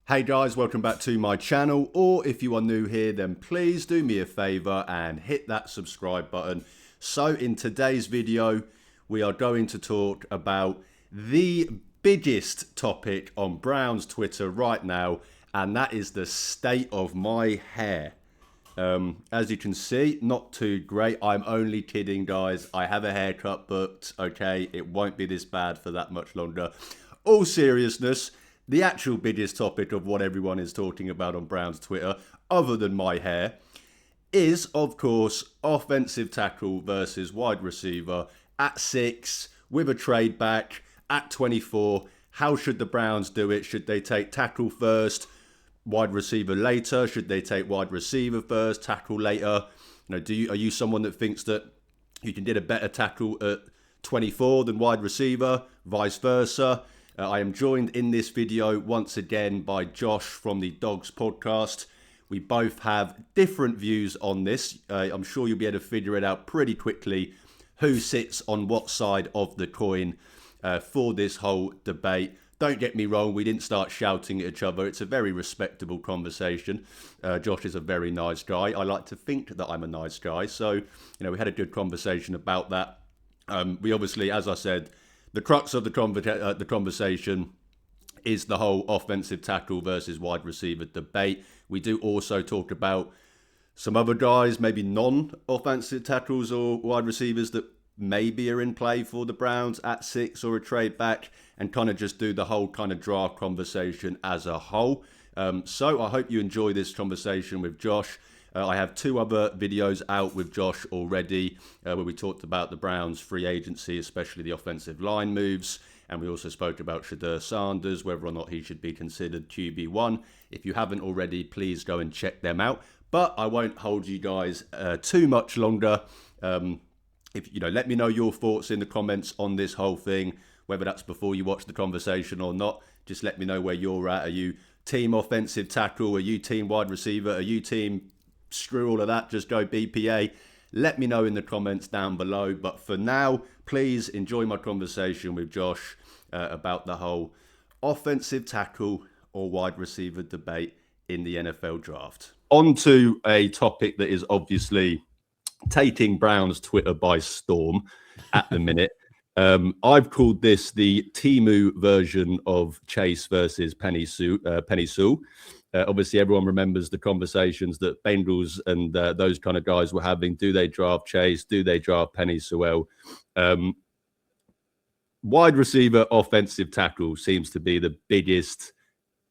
Hey guys, welcome back to my channel, or if you are new here, then please do me a favor and hit that subscribe button. So in today's video, we are going to talk about the biggest topic on Brown's Twitter right now, and that is the state of my hair. As you can see, not too great. I'm only kidding, guys. I have a haircut booked, okay? It won't be this bad for that much longer. All seriousness, the actual biggest topic of what everyone is talking about on Brown's Twitter, other than my hair, is, of course, offensive tackle versus wide receiver at 6, with a trade back, at 24. How should the Browns do it? Should they take tackle first, wide receiver later? Should they take wide receiver first, tackle later? You know, are you someone that thinks that you can get a better tackle at 24 than wide receiver, vice versa? I am joined in this video once again by Josh from the Dogs podcast. We both have different views on this. I'm sure you'll be able to figure it out pretty quickly who sits on what side of the coin for this whole debate. Don't get me wrong, we didn't start shouting at each other. It's a very respectable conversation. Josh is a very nice guy. I like to think that I'm a nice guy. So, we had a good conversation about that. We obviously, as I said, the crux of the conversation is the whole offensive tackle versus wide receiver debate. We do also talk about some other guys, maybe non-offensive tackles or wide receivers that maybe are in play for the Browns at 6 or a trade back, and kind of just do the whole kind of draft conversation as a whole. So I hope you enjoy this conversation with Josh. I have 2 other videos out with Josh already where we talked about the Browns' free agency, especially the offensive line moves. And we also spoke about Shadur Sanders, whether or not he should be considered QB1. If you haven't already, please go and check them out. But I won't hold you guys too much longer. Let me know your thoughts in the comments on this whole thing, whether that's before you watch the conversation or not. Just let me know where you're at. Are you team offensive tackle? Are you team wide receiver? Are you team screw all of that, just go BPA? Let me know in the comments down below. But for now, please enjoy my conversation with Josh about the whole offensive tackle or wide receiver debate in the NFL draft. On to a topic that is obviously taking Brown's Twitter by storm at the minute. I've called this the Timu version of Chase versus Penny Sewell. Obviously, everyone remembers the conversations that Bengals and those kind of guys were having. Do they draft Chase? Do they draft Penny Sewell? Wide receiver, offensive tackle seems to be the biggest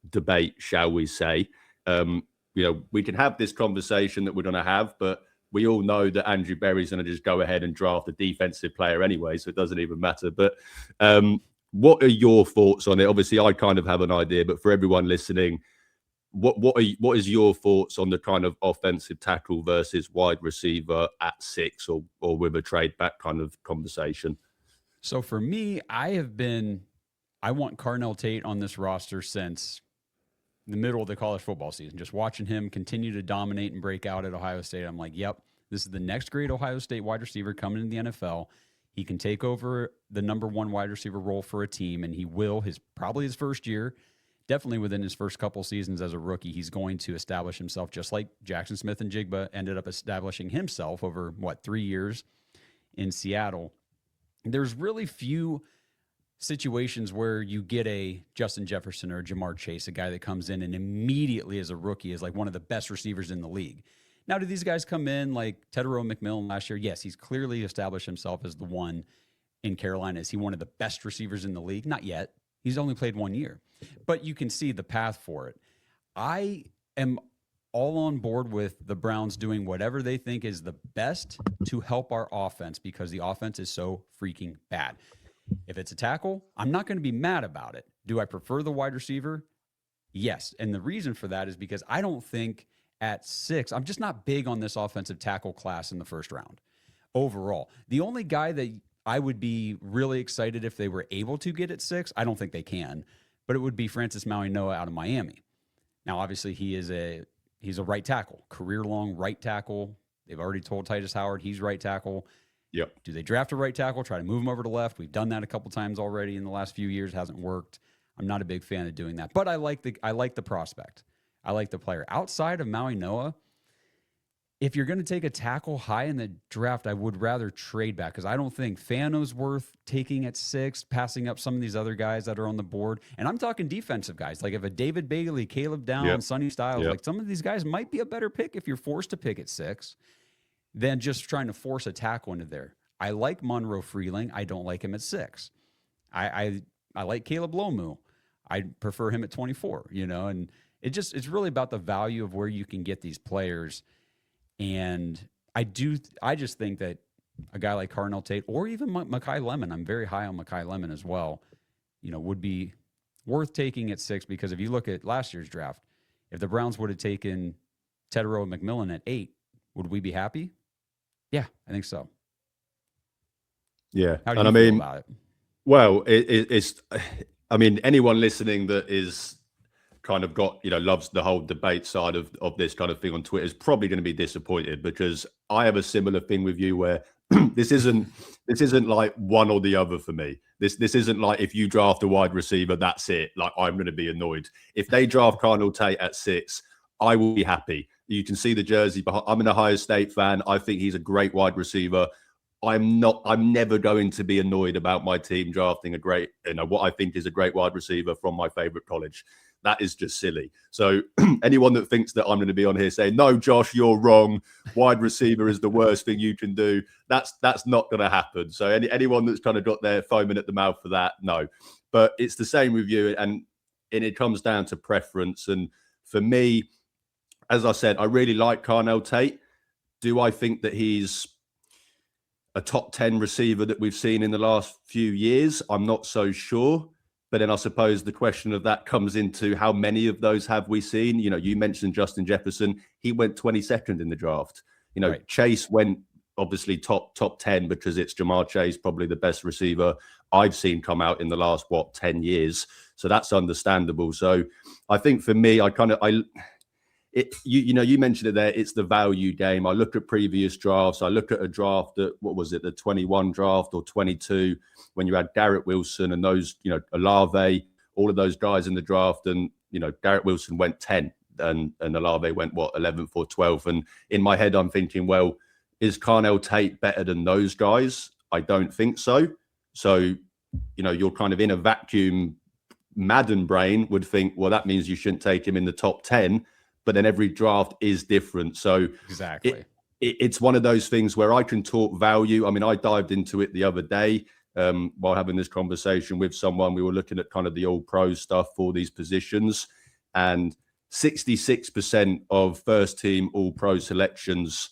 debate, shall we say. We can have this conversation that we're going to have, but we all know that Andrew Berry's going to just go ahead and draft a defensive player anyway, so it doesn't even matter. But what are your thoughts on it? Obviously, I kind of have an idea, but for everyone listening, what is your thoughts on the kind of offensive tackle versus wide receiver at 6 or with a trade back kind of conversation? So for me, I want Carnell Tate on this roster since the middle of the college football season. Just watching him continue to dominate and break out at Ohio State, I'm like, yep, this is the next great Ohio State wide receiver coming into the NFL. He can take over the number 1 wide receiver role for a team, and he will. Probably his first year. Definitely within his first couple seasons as a rookie, he's going to establish himself just like Jackson Smith and Jigba ended up establishing himself over, 3 years in Seattle. There's really few situations where you get a Justin Jefferson or Jamar Chase, a guy that comes in and immediately as a rookie is like one of the best receivers in the league. Now, do these guys come in like Tedero McMillan last year? Yes, he's clearly established himself as the one in Carolina. Is he one of the best receivers in the league? Not yet. He's only played 1 year. But you can see the path for it. I am all on board with the Browns doing whatever they think is the best to help our offense because the offense is so freaking bad. If it's a tackle, I'm not going to be mad about it. Do I prefer the wide receiver? Yes. And the reason for that is because I don't think at 6, I'm just not big on this offensive tackle class in the first round overall. The only guy that I would be really excited if they were able to get at 6, I don't think they can, but it would be Francis Maui-Noa out of Miami. Now, obviously, he's a right tackle, career-long right tackle. They've already told Titus Howard he's right tackle. Yep. Do they draft a right tackle, try to move him over to left? We've done that a couple times already in the last few years. Hasn't worked. I'm not a big fan of doing that. But I like the prospect. I like the player. Outside of Maui Noah, if you're going to take a tackle high in the draft, I would rather trade back because I don't think Fano's worth taking at 6, passing up some of these other guys that are on the board. And I'm talking defensive guys. Like if a David Bailey, Caleb Downs, Sonny Styles, like some of these guys might be a better pick if you're forced to pick at 6 than just trying to force a tackle into there. I like Monroe Freeling. I don't like him at 6. I like Caleb Lomu. I prefer him at 24, and it's really about the value of where you can get these players. And I just think that a guy like Carnell Tate or even Mekhi Lemon, I'm very high on Mekhi Lemon as well, would be worth taking at 6 because if you look at last year's draft, if the Browns would have taken Tetero McMillan at 8, would we be happy? Yeah, I think so. Yeah. How do you feel about it? Well, it's anyone listening that is kind of got, loves the whole debate side of this kind of thing on Twitter is probably going to be disappointed because I have a similar thing with you where this isn't like one or the other for me. This isn't like if you draft a wide receiver, that's it. Like I'm going to be annoyed. If they draft Carnell Tate at 6, I will be happy. You can see the jersey behind. I'm an Ohio State fan. I think he's a great wide receiver. I'm never going to be annoyed about my team drafting a great, what I think is a great wide receiver from my favorite college. That is just silly. So anyone that thinks that I'm going to be on here saying, no, Josh, you're wrong. Wide receiver is the worst thing you can do. That's not going to happen. So anyone that's kind of got their foaming at the mouth for that, no. But it's the same with you. And it comes down to preference. And for me, as I said, I really like Carnell Tate. Do I think that he's a top 10 receiver that we've seen in the last few years? I'm not so sure. But then I suppose the question of that comes into how many of those have we seen? You mentioned Justin Jefferson. He went 22nd in the draft. Right. Chase went obviously top 10 because it's Jamar Chase, probably the best receiver I've seen come out in the last, 10 years. So that's understandable. So I think for me, you mentioned it there. It's the value game. I look at previous drafts. I look at a draft that, the 21 draft or 22, when you had Garrett Wilson and those, Olave, all of those guys in the draft. And, Garrett Wilson went 10 and Olave went 11th or 12th. And in my head, I'm thinking, well, is Carnell Tate better than those guys? I don't think so. So, you're kind of in a vacuum. Madden brain would think, well, that means you shouldn't take him in the top 10. But then every draft is different. So exactly, it's one of those things where I can talk value. I dived into it the other day while having this conversation with someone. We were looking at kind of the all-pro stuff for these positions. And 66% of first-team all-pro selections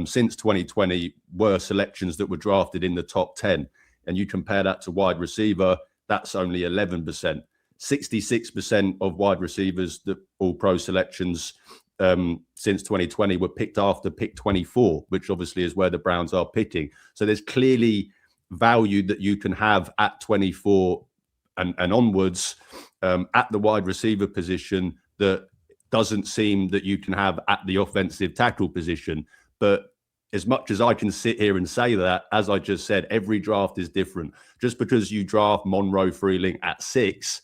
since 2020 were selections that were drafted in the top 10. And you compare that to wide receiver, that's only 11%. 66% of wide receivers, that all pro selections since 2020 were picked after pick 24, which obviously is where the Browns are picking. So there's clearly value that you can have at 24 and onwards at the wide receiver position that doesn't seem that you can have at the offensive tackle position. But as much as I can sit here and say that, as I just said, every draft is different. Just because you draft Monroe Freeling at 6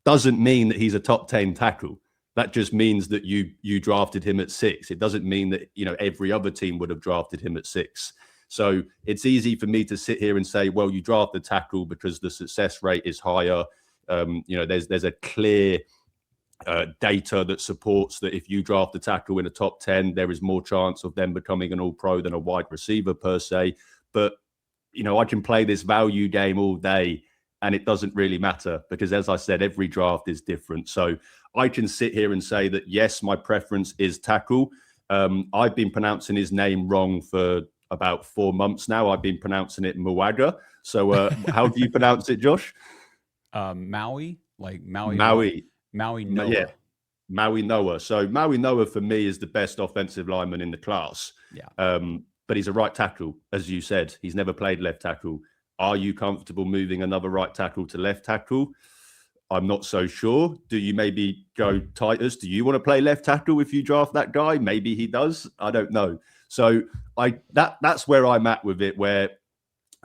doesn't mean that he's a top 10 tackle. That just means that you drafted him at 6. It doesn't mean that, every other team would have drafted him at 6. So it's easy for me to sit here and say, well, you draft the tackle because the success rate is higher. There's a clear data that supports that if you draft the tackle in a top 10, there is more chance of them becoming an all-pro than a wide receiver per se. But, I can play this value game all day and it doesn't really matter because, as I said, every draft is different. So I can sit here and say that, yes, my preference is tackle. I've been pronouncing his name wrong for about 4 months now. I've been pronouncing it Muaga. So how do you pronounce it, Josh? Maui, like Maui. Maui Noah. Yeah, Maui Noah. So Maui Noah for me is the best offensive lineman in the class. Yeah. But he's a right tackle, as you said. He's never played left tackle. Are you comfortable moving another right tackle to left tackle? I'm not so sure. Do you maybe go Titus? Do you want to play left tackle if you draft that guy? Maybe he does. I don't know. So that's where I'm at with it, where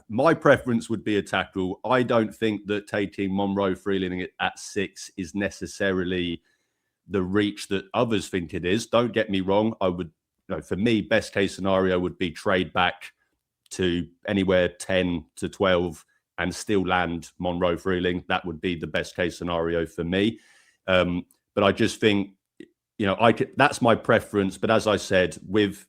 my preference would be a tackle. I don't think that taking Monroe Freeling at 6 is necessarily the reach that others think it is. Don't get me wrong. I would, for me, best case scenario would be trade back to anywhere 10 to 12 and still land Monroe Freeling. That would be the best case scenario for me. But I just think, that's my preference. But as I said, with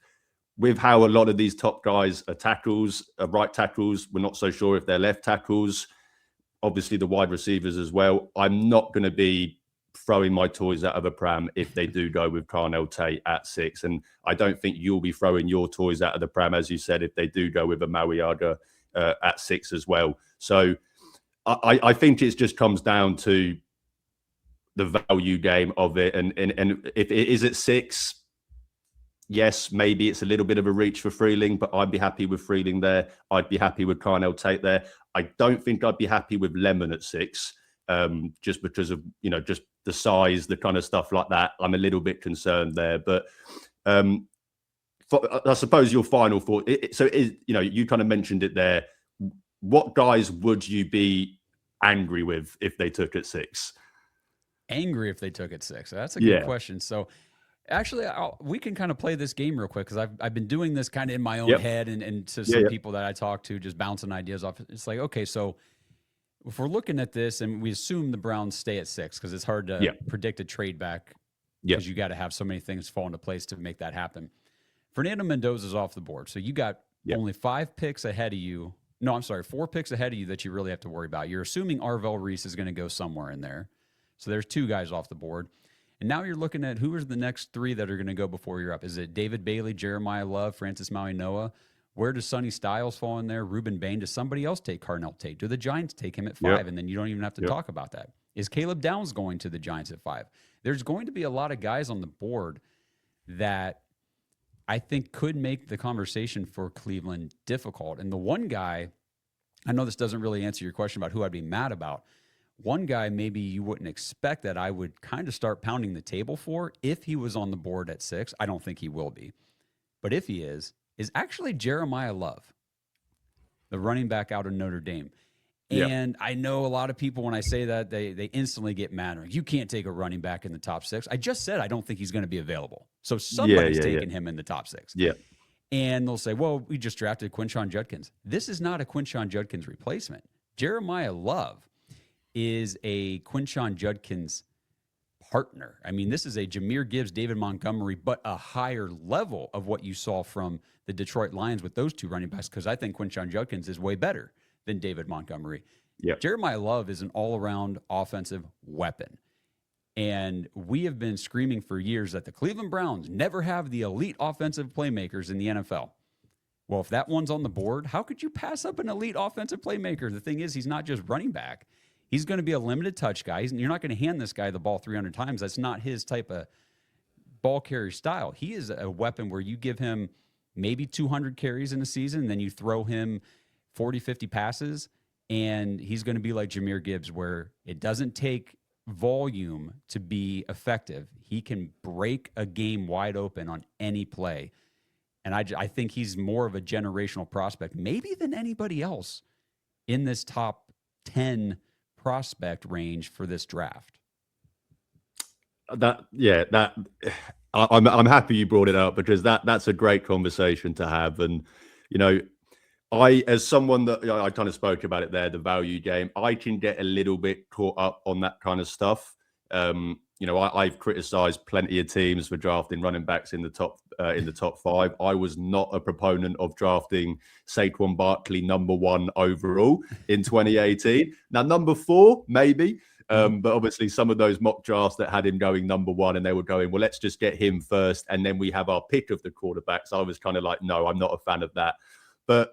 how a lot of these top guys are tackles, right tackles, we're not so sure if they're left tackles. Obviously, the wide receivers as well. I'm not going to be throwing my toys out of a pram if they do go with Carnell Tate at 6. And I don't think you'll be throwing your toys out of the pram, as you said, if they do go with a Mauiaga at 6 as well. So I think it just comes down to the value game of it. And if it is at 6, yes, maybe it's a little bit of a reach for Freeling, but I'd be happy with Freeling there. I'd be happy with Carnell Tate there. I don't think I'd be happy with Lemon at 6, just because of, just the size, the kind of stuff like that. I'm a little bit concerned there. But I suppose your final thought, you kind of mentioned it there. What guys would you be angry with if they took at 6? Angry if they took at 6? That's a good question. So actually, we can kind of play this game real quick, because I've been doing this kind of in my own head and to some people that I talk to, just bouncing ideas off. It's like, okay, so if we're looking at this and we assume the Browns stay at 6, because it's hard to predict a trade back, because you got to have so many things fall into place to make that happen. Fernando Mendoza's off the board. So you got only 5 picks ahead of you. No, I'm sorry, 4 picks ahead of you that you really have to worry about. You're assuming Arvell Reese is going to go somewhere in there. So there's 2 guys off the board. And now you're looking at who are the next 3 that are going to go before you're up. Is it David Bailey, Jeremiah Love, Francis Maui-Noah? Where does Sonny Styles fall in there? Ruben Bain? Does somebody else take Carnell Tate? Do the Giants take him at 5? And then you don't even have to talk about that. Is Caleb Downs going to the Giants at 5? There's going to be a lot of guys on the board that I think could make the conversation for Cleveland difficult. And the one guy, I know this doesn't really answer your question about who I'd be mad about. One guy maybe you wouldn't expect that I would kind of start pounding the table for if he was on the board at 6. I don't think he will be. But if he is actually Jeremiah Love, the running back out of Notre Dame. And I know a lot of people, when I say that, they instantly get mad. Like, you can't take a running back in the top 6. I just said I don't think he's going to be available. So somebody's taking him in the top 6. And they'll say, well, we just drafted Quinshon Judkins. This is not a Quinshon Judkins replacement. Jeremiah Love is a Quinshon Judkins partner. I mean, this is a Jahmyr Gibbs, David Montgomery, but a higher level of what you saw from the Detroit Lions with those 2 running backs, because I think Quinshon Judkins is way better than David Montgomery. Jeremiah Love is an all-around offensive weapon. And we have been screaming for years that the Cleveland Browns never have the elite offensive playmakers in the NFL. Well, if that one's on the board, how could you pass up an elite offensive playmaker? The thing is, he's not just running back. He's going to be a limited touch guy. You're not going to hand this guy the ball 300 times. That's not his type of ball carrier style. He is a weapon where you give him maybe 200 carries in a season, and then you throw him 40, 50 passes, and he's going to be like Jahmyr Gibbs, where it doesn't take volume to be effective. He can break a game wide open on any play. And I think he's more of a generational prospect, maybe than anybody else in this top 10 prospect range for this draft. I'm happy you brought it up, because that's a great conversation to have. And I, as someone that I kind of spoke about it there, the value game, I can get a little bit caught up on that kind of stuff. I've criticized plenty of teams for drafting running backs in the top 5. I was not a proponent of drafting Saquon Barkley number 1 overall in 2018. Now, number 4, maybe. But obviously some of those mock drafts that had him going number 1, and they were going, well, let's just get him first, and then we have our pick of the quarterbacks. I was kind of like, no, I'm not a fan of that. But,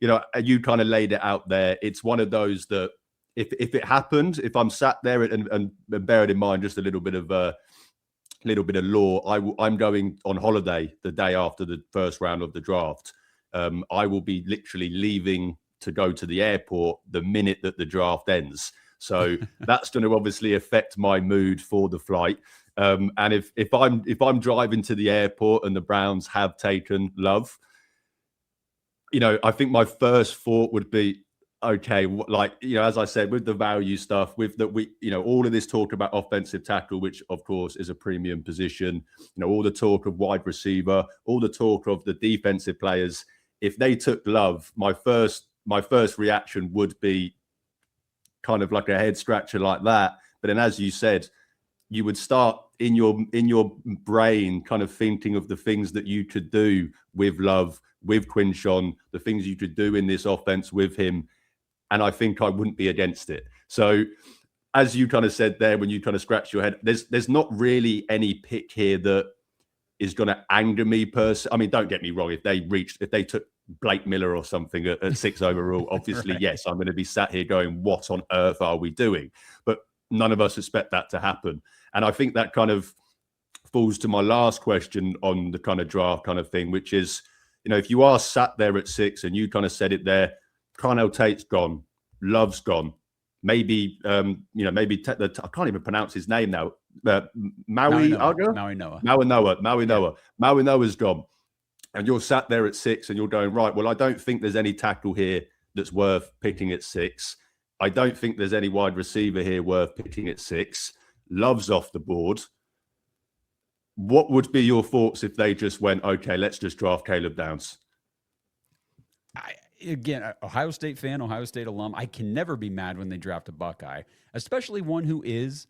you kind of laid it out there. It's one of those that if it happened, if I'm sat there and bearing in mind just a little bit of lore, I'm going on holiday the day after the first round of the draft. I will be literally leaving to go to the airport the minute that the draft ends. So that's going to obviously affect my mood for the flight. And if I'm driving to the airport and the Browns have taken Love, I think my first thought would be, okay, like, as I said, with the value stuff, with that, all of this talk about offensive tackle, which of course is a premium position, all the talk of wide receiver, all the talk of the defensive players. If they took Love, my first reaction would be kind of like a head scratcher like that. But then, as you said, you would start in your brain kind of thinking of the things that you could do with Love, with Quinshon, the things you could do in this offense with him. And I think I wouldn't be against it. So as you kind of said there, when you kind of scratch your head, there's not really any pick here that is going to anger me personally. I mean, don't get me wrong. If they took Blake Miller or something at 6 overall, obviously, right. Yes, I'm going to be sat here going, what on earth are we doing? But none of us expect that to happen. And I think that kind of falls to my last question on the kind of draft kind of thing, which is, if you are sat there at 6 and you kind of said it there, Carnell Tate's gone, Love's gone, maybe, maybe I can't even pronounce his name now. Maui Noah's gone. And you're sat there at 6 and you're going, right, well, I don't think there's any tackle here that's worth picking at 6. I don't think there's any wide receiver here worth picking at 6. Love's off the board. What would be your thoughts if they just went, okay, let's just draft Caleb Downs? Again, Ohio State fan, Ohio State alum, I can never be mad when they draft a Buckeye, especially one who is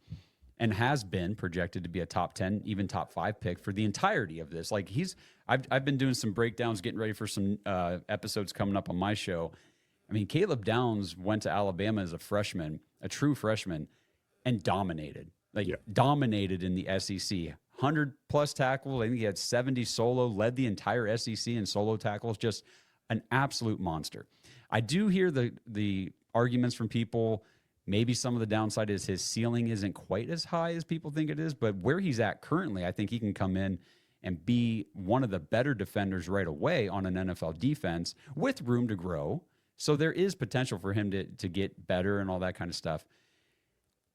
and has been projected to be a top 10, even top 5 pick for the entirety of this. Like I've been doing some breakdowns, getting ready for some episodes coming up on my show. I mean, Caleb Downs went to Alabama as a freshman, a true freshman, and dominated. Dominated in the SEC. 100+ tackles. I think he had 70 solo, led the entire SEC in solo tackles. Just an absolute monster. I do hear the arguments from people. Maybe some of the downside is his ceiling isn't quite as high as people think it is, but where he's at currently, I think he can come in and be one of the better defenders right away on an NFL defense with room to grow. So there is potential for him to get better and all that kind of stuff.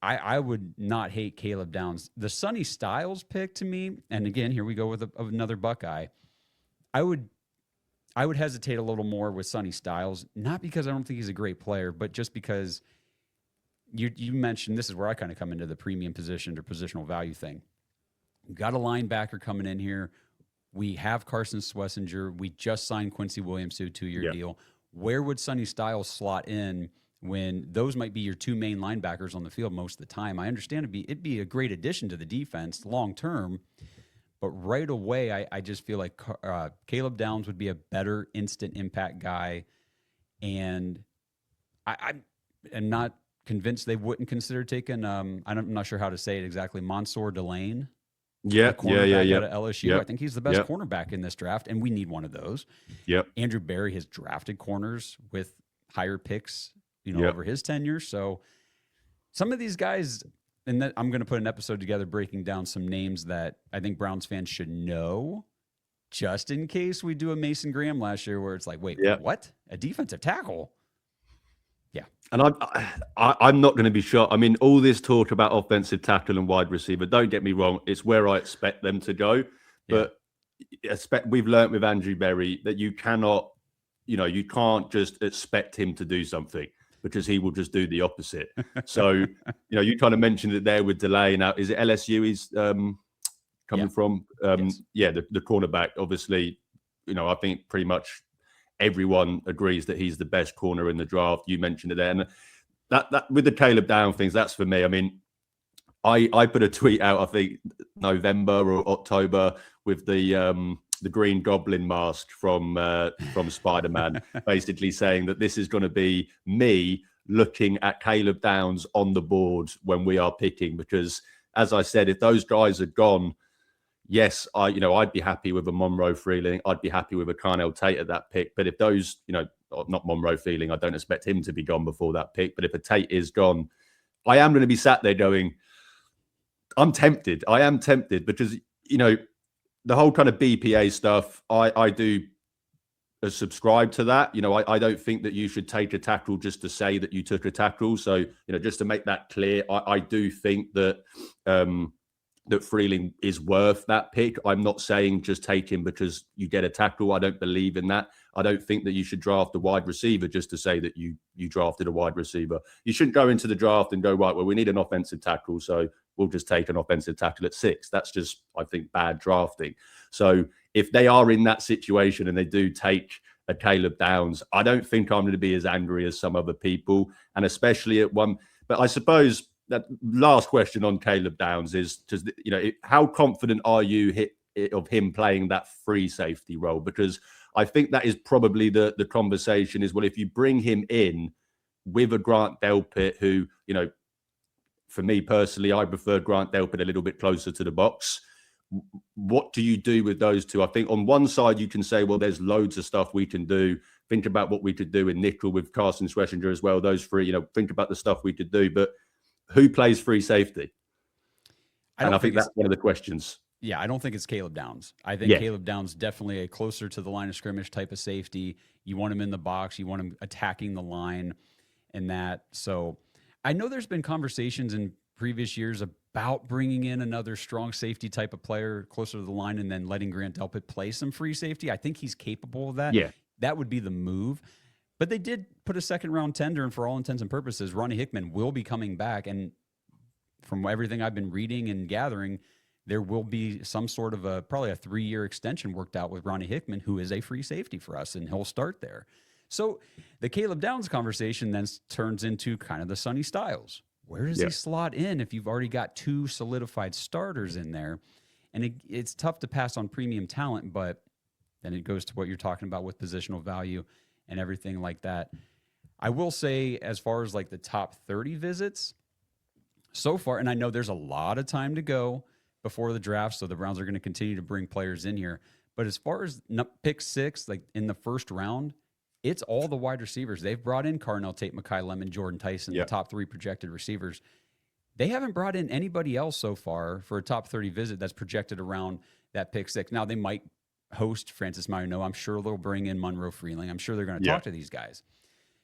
I would not hate Caleb Downs. The Sonny Styles pick to me, and again, here we go with another Buckeye. I would hesitate a little more with Sonny Styles, not because I don't think he's a great player, but just because you mentioned, this is where I kind of come into the premium position or positional value thing. We've got a linebacker coming in here. We have Carson Swessinger. We just signed Quincy Williams to a 2-year deal. Where would Sonny Styles slot in when those might be your 2 main linebackers on the field most of the time? I understand it'd be a great addition to the defense long term, but right away I just feel like Caleb Downs would be a better instant impact guy, and I'm not convinced they wouldn't consider taking I'm not sure how to say it exactly, Mansour Delane. Cornerback out of LSU. Yep. I think he's the best cornerback in this draft, and we need one of those. Yep. Andrew Berry has drafted corners with higher picks, over his tenure. So some of these guys, and I'm going to put an episode together breaking down some names that I think Browns fans should know, just in case we do a Mason Graham last year where it's like, wait, what? A defensive tackle? Yeah. And I'm not going to be shocked. I mean, all this talk about offensive tackle and wide receiver, don't get me wrong, it's where I expect them to go. But we've learned with Andrew Berry that you cannot, you can't just expect him to do something, because he will just do the opposite. So, you kind of mentioned it there with Delay. Now, is it LSU he's coming from? Yes. The cornerback, obviously, I think pretty much everyone agrees that he's the best corner in the draft. You mentioned it there. And that with the Caleb Down things, that's for me. I mean, I put a tweet out, I think November or October, with the Green Goblin mask from Spider-Man, basically saying that this is going to be me looking at Caleb Downs on the board when we are picking, because as I said, if those guys are gone, yes, I'd be happy with a Monroe Freeling. I'd be happy with a Carnell Tate at that pick. But if those, not Monroe Freeling, I don't expect him to be gone before that pick. But if a Tate is gone, I am going to be sat there going, I'm tempted. I am tempted because, the whole kind of BPA stuff, I do subscribe to that. I don't think that you should take a tackle just to say that you took a tackle. So, just to make that clear, I do think that that Freeling is worth that pick. I'm not saying just take him because you get a tackle. I don't believe in that. I don't think that you should draft a wide receiver just to say that you drafted a wide receiver. You shouldn't go into the draft and go, right, well, we need an offensive tackle, so we'll just take an offensive tackle at 6. That's just, I think, bad drafting. So if they are in that situation and they do take a Caleb Downs, I don't think I'm going to be as angry as some other people, and especially at one. But I suppose that last question on Caleb Downs is, just, how confident are you of him playing that free safety role? Because I think that is probably the conversation is, well, if you bring him in with a Grant Delpit, who, for me personally, I prefer Grant Delpit a little bit closer to the box. What do you do with those two? I think on one side you can say, well, there's loads of stuff we can do. Think about what we could do in nickel with Carson Schlesinger as well. Those three, think about the stuff we could do. But who plays free safety? I think that's one of the questions. Yeah, I don't think it's Caleb Downs. I think Caleb Downs definitely a closer to the line of scrimmage type of safety. You want him in the box. You want him attacking the line and that. So I know there's been conversations in previous years about bringing in another strong safety type of player closer to the line and then letting Grant Delpit play some free safety. I think he's capable of that. Yeah. That would be the move. But they did put a second-round tender, and for all intents and purposes, Ronnie Hickman will be coming back. And from everything I've been reading and gathering, there will be some sort of probably a 3-year extension worked out with Ronnie Hickman, who is a free safety for us, and he'll start there. So the Caleb Downs conversation then turns into kind of the Sonny Styles. Where does he slot in if you've already got 2 solidified starters in there? And it's tough to pass on premium talent, but then it goes to what you're talking about with positional value and everything like that. I will say, as far as like the top 30 visits so far, and I know there's a lot of time to go before the draft, so the Browns are going to continue to bring players in here. But as far as pick 6, like in the first round, it's all the wide receivers. They've brought in Carnell Tate, Mekhi Lemon, Jordan Tyson, the top 3 projected receivers. They haven't brought in anybody else so far for a top 30 visit that's projected around that pick 6. Now, they might host Francis Mariano. I'm sure they'll bring in Monroe Freeling. I'm sure they're going to talk to these guys.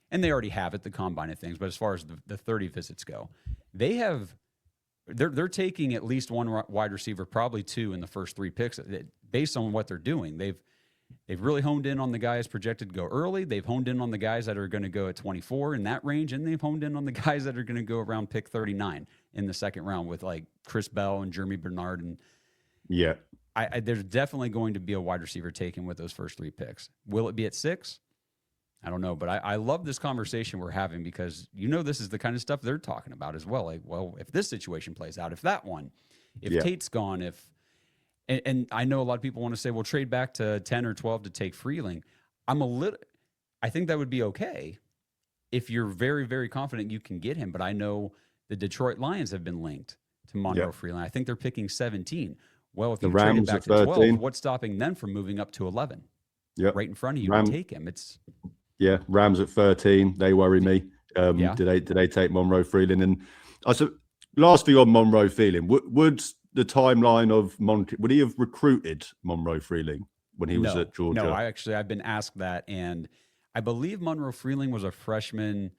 And they already have at the combine of things. But as far as the 30 visits go, they're taking at least 1 wide receiver, probably 2 in the first 3 picks based on what they're doing. They've really honed in on the guys projected to go early. They've honed in on the guys that are going to go at 24 in that range. And they've honed in on the guys that are going to go around pick 39 in the second round with like Chris Bell and Jeremy Bernard. And there's definitely going to be a wide receiver taken with those first 3 picks. Will it be at 6? I don't know, but I love this conversation we're having because this is the kind of stuff they're talking about as well. Like, well, if this situation plays out, if that one, if Tate's gone, and I know a lot of people want to say, well, trade back to 10 or 12 to take Freeling. I think that would be okay if you're very, very confident you can get him. But I know the Detroit Lions have been linked to Monroe Freeling. I think they're picking 17. Well, if you trade it back to 12, what's stopping them from moving up to 11? Right in front of you to take him. Rams at 13. They worry me. Did they take Monroe Freeling? And last thing on Monroe Freeling, would the timeline of would he have recruited Monroe Freeling when he was at Georgia? No, I've been asked that, and I believe Monroe Freeling was a freshman.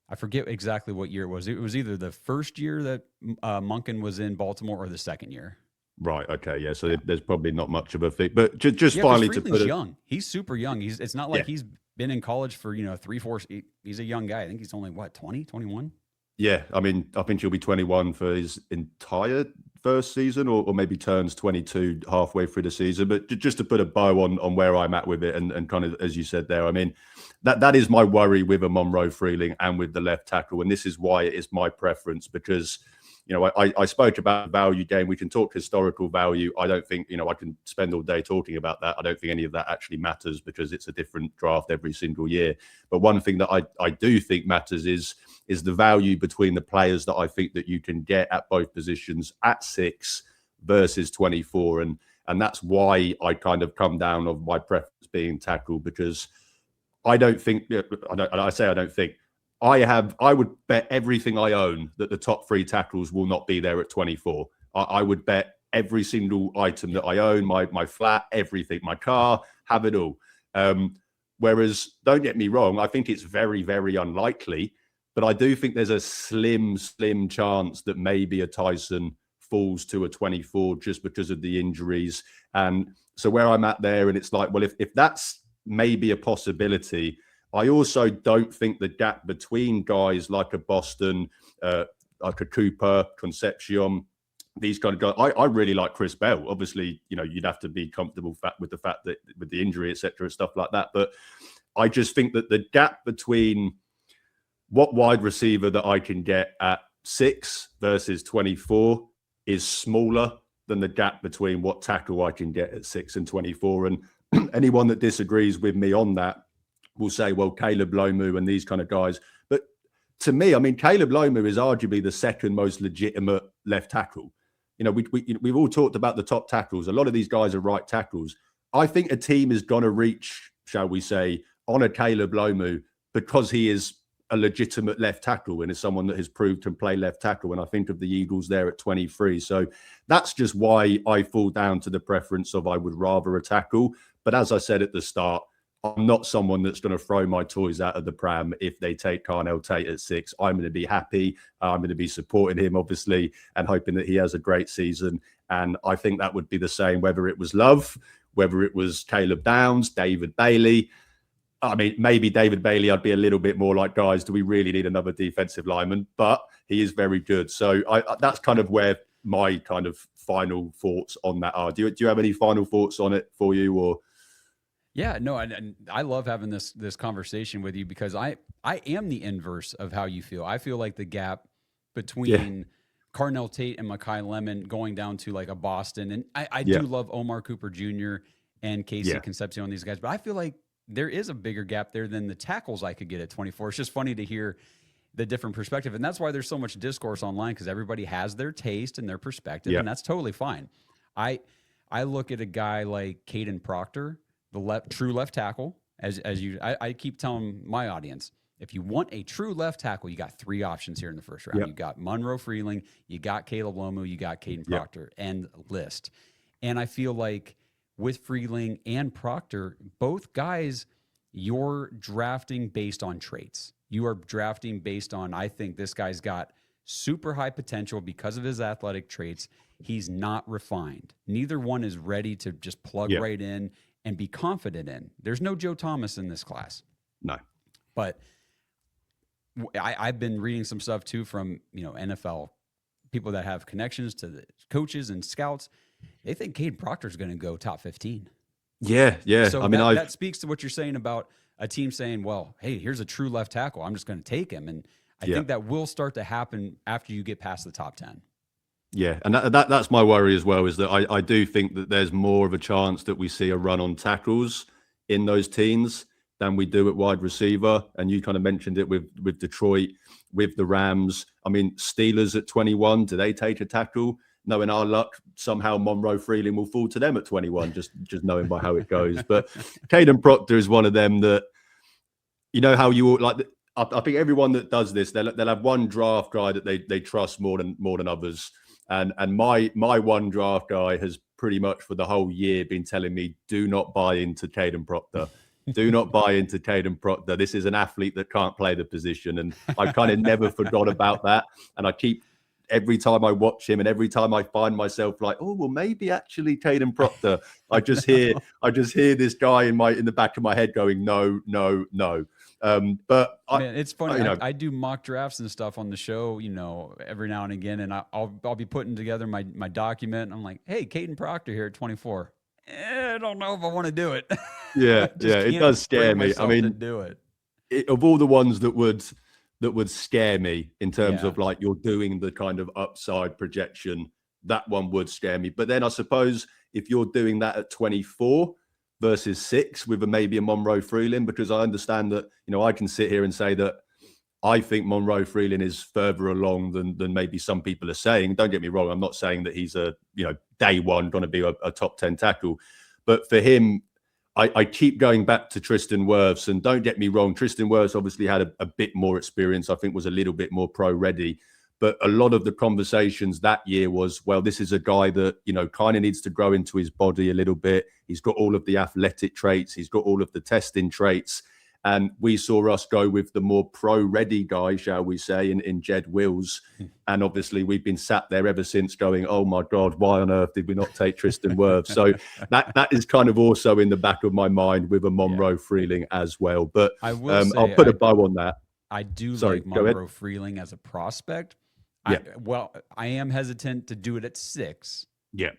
I forget exactly what year it was. It was either the first year that Monken was in Baltimore or the second year. Right. Okay. Yeah. So there's probably not much of a fit, but just finally to put it, young. He's super young. It's not like he's been in college for 3-4. He's a young guy. I think he's only 20, 21. Yeah. I mean, I think he'll be 21 for his entire first season, or maybe turns 22 halfway through the season. But just to put a bow on where I'm at with it, and kind of as you said there, I mean, that is my worry with a Monroe Freeling and with the left tackle, and this is why it is my preference because. I spoke about value game. We can talk historical value. I don't think, I can spend all day talking about that. I don't think any of that actually matters because it's a different draft every single year. But one thing that I do think matters is the value between the players that I think that you can get at both positions at 6 versus 24. And that's why I kind of come down of my preference being tackle because I don't think, I don't think, I would bet everything I own that the top 3 tackles will not be there at 24. I would bet every single item that I own, my flat, everything, my car, have it all. Whereas, don't get me wrong, I think it's very, very unlikely, but I do think there's a slim chance that maybe a Tyson falls to a 24 just because of the injuries. And so where I'm at there, and it's like, well, if that's maybe a possibility, I also don't think the gap between guys like a Boston, like a Cooper, Concepcion, these kind of guys, I really like Chris Bell. Obviously, you'd have to be comfortable with the fact that with the injury, etc., stuff like that. But I just think that the gap between what wide receiver that I can get at 6 versus 24 is smaller than the gap between what tackle I can get at 6 and 24. And anyone that disagrees with me on that will say, well, Caleb Lomu and these kind of guys. But to me, I mean, Caleb Lomu is arguably the second most legitimate left tackle. We've all talked about the top tackles. A lot of these guys are right tackles. I think a team is going to reach, shall we say, on a Caleb Lomu because he is a legitimate left tackle and is someone that has proved to play left tackle. And I think of the Eagles there at 23. So that's just why I fall down to the preference of I would rather a tackle. But as I said at the start, I'm not someone that's going to throw my toys out of the pram if they take Carnell Tate at 6. I'm going to be happy. I'm going to be supporting him, obviously, and hoping that he has a great season. And I think that would be the same whether it was Love, whether it was Caleb Downs, David Bailey. I mean, maybe David Bailey, I'd be a little bit more like, guys, do we really need another defensive lineman? But he is very good. So that's kind of where my kind of final thoughts on that are. Do you have any final thoughts on it for you, or? Yeah, no, and I love having this conversation with you because I am the inverse of how you feel. I feel like the gap between Carnell Tate and Mekhi Lemon going down to like a Boston, and I do love Omar Cooper Jr. and Casey Concepcion, these guys, but I feel like there is a bigger gap there than the tackles I could get at 24. It's just funny to hear the different perspective, and that's why there's so much discourse online because everybody has their taste and their perspective, and that's totally fine. I look at a guy like Caden Proctor, the true left tackle, I keep telling my audience, if you want a true left tackle, you got 3 options here in the first round. You got Monroe Freeling, you got Caleb Lomu, you got Caden Proctor, and list. And I feel like with Freeling and Proctor, both guys, you're drafting based on traits. You are drafting based on, I think this guy's got super high potential because of his athletic traits. He's not refined. Neither one is ready to just plug right in and be confident in. There's no Joe Thomas in this class. No. But I've been reading some stuff too from, NFL people that have connections to the coaches and scouts. They think Caden Proctor is going to go top 15. Yeah. So I mean, that speaks to what you're saying about a team saying, well, hey, here's a true left tackle. I'm just going to take him. And I think that will start to happen after you get past the top 10. Yeah, and that's my worry as well, is that I do think that there's more of a chance that we see a run on tackles in those teams than we do at wide receiver. And you kind of mentioned it with Detroit, with the Rams. I mean, Steelers at 21, do they take a tackle? No, in our luck, somehow Monroe Freeling will fall to them at 21, just knowing by how it goes. But Caden Proctor is one of them that, how you all like. I think everyone that does this, they'll have one draft guy that they trust more than others. And my one draft guy has pretty much for the whole year been telling me, do not buy into Caden Proctor. Do not buy into Caden Proctor. This is an athlete that can't play the position. And I kind of never forgot about that. And I keep, every time I watch him and every time I find myself like, oh, well, maybe actually Caden Proctor, I just hear this guy in the back of my head going, no. But man, it's funny. I do mock drafts and stuff on the show, every now and again, and I'll be putting together my document. And I'm like, hey, Caden Proctor here at 24. I don't know if I want to do it. Yeah, it does scare me. I mean, do it. Of all the ones that would scare me in terms of like you're doing the kind of upside projection, that one would scare me. But then I suppose if you're doing that at 24 versus 6 with maybe a Monroe Freeling, because I understand that, I can sit here and say that I think Monroe Freeling is further along than maybe some people are saying. Don't get me wrong. I'm not saying that he's day one going to be a top 10 tackle, but for him, I keep going back to Tristan Wirfs, and don't get me wrong, Tristan Wirfs obviously had a bit more experience. I think was a little bit more pro ready, but a lot of the conversations that year was, well, this is a guy that, kind of needs to grow into his body a little bit. He's got all of the athletic traits. He's got all of the testing traits. And we saw us go with the more pro-ready guy, shall we say, in Jed Wills. And obviously, we've been sat there ever since going, oh, my God, why on earth did we not take Tristan Wirth? So that is kind of also in the back of my mind with a Monroe Freeling as well. But I will say, I'll put a bow on that. I do like Monroe Freeling as a prospect. Yeah. I am hesitant to do it at 6. Yeah.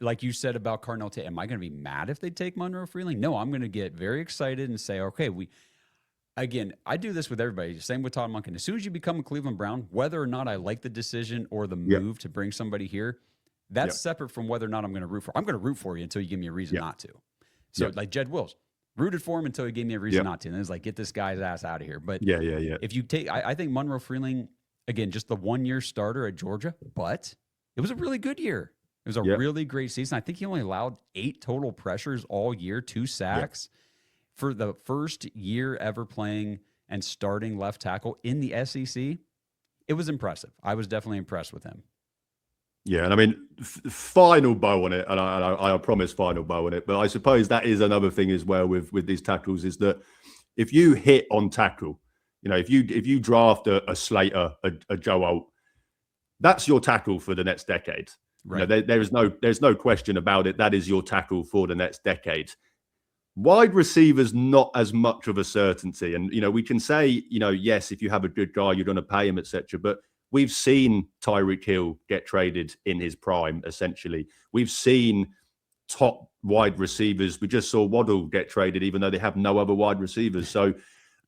Like you said about Carnell Tate, am I going to be mad if they take Monroe Freeling? No, I'm going to get very excited and say, okay, again, I do this with everybody. Same with Todd Monken. As soon as you become a Cleveland Brown, whether or not I like the decision or the move to bring somebody here, that's separate from whether or not I'm going to root for. I'm going to root for you until you give me a reason not to. So like Jed Wills, rooted for him until he gave me a reason not to. And it's like, get this guy's ass out of here. But if you take, I think Monroe Freeling, again, just the 1-year starter at Georgia, but it was a really good year. It was a really great season. I think he only allowed 8 total pressures all year, 2 sacks. For the first year ever playing and starting left tackle in the SEC, it was impressive. I was definitely impressed with him. Yeah, and I mean, final bow on it, and I promise final bow on it, but I suppose that is another thing as well with these tackles is that if you hit on tackle, if you draft a Slater, a Joe Alt, that's your tackle for the next decade. Right. There's no question about it. That is your tackle for the next decade. Wide receivers, not as much of a certainty. And, we can say, yes, if you have a good guy, you're going to pay him, etc. But we've seen Tyreek Hill get traded in his prime, essentially. We've seen top wide receivers. We just saw Waddle get traded, even though they have no other wide receivers. So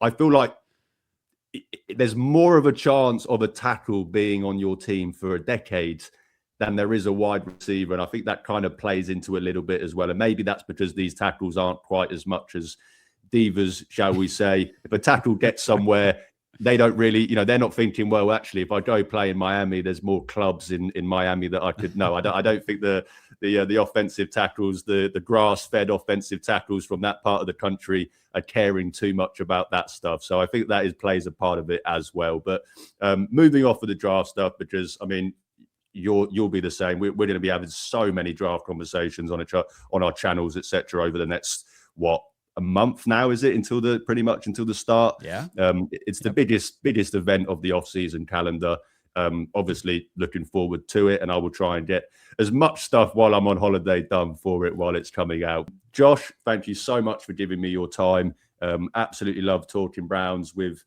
I feel like there's more of a chance of a tackle being on your team for a decade than there is a wide receiver. And I think that kind of plays into a little bit as well. And maybe that's because these tackles aren't quite as much as divas, shall we say. If a tackle gets somewhere, they don't really, they're not thinking, well, actually, if I go play in Miami, there's more clubs in Miami that I could know. I don't think the offensive tackles, the grass-fed offensive tackles from that part of the country are caring too much about that stuff. So I think that plays a part of it as well. But moving off of the draft stuff, because, I mean, you'll be the same. We're going to be having so many draft conversations on our channels, etc. over the next a month now, is it, pretty much until the start? Yeah. It's the biggest event of the off-season calendar. Obviously looking forward to it, and I will try and get as much stuff while I'm on holiday done for it while it's coming out. Josh, thank you so much for giving me your time. Absolutely love talking Browns with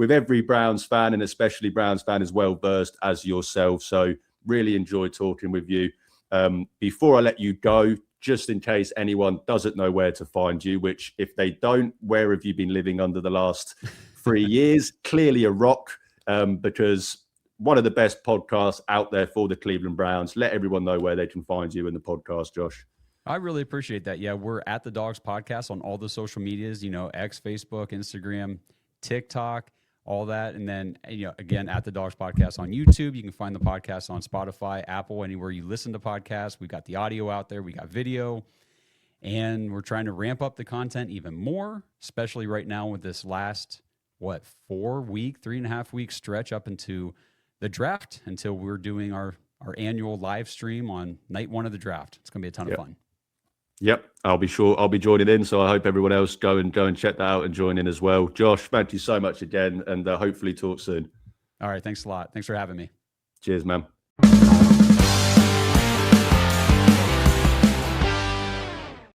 every Browns fan, and especially Browns fan as well versed as yourself. So really enjoy talking with you. Before I let you go, just in case anyone doesn't know where to find you, which if they don't, where have you been living under the last 3 years? Clearly a rock, because one of the best podcasts out there for the Cleveland Browns. Let everyone know where they can find you in the podcast, Josh. I really appreciate that. Yeah, we're at the Dogs Podcast on all the social medias, X, Facebook, Instagram, TikTok, all that. And then, again, at the Dogs Podcast on YouTube. You can find the podcast on Spotify, Apple, anywhere you listen to podcasts. We got the audio out there. We got video. And we're trying to ramp up the content even more, especially right now with this last, 3.5 week stretch up into the draft until we're doing our annual live stream on night 1 of the draft. It's going to be a ton of fun. Yep, I'll be joining in. So I hope everyone else go and check that out and join in as well. Josh, thank you so much again, and hopefully talk soon. All right, thanks a lot. Thanks for having me. Cheers, man.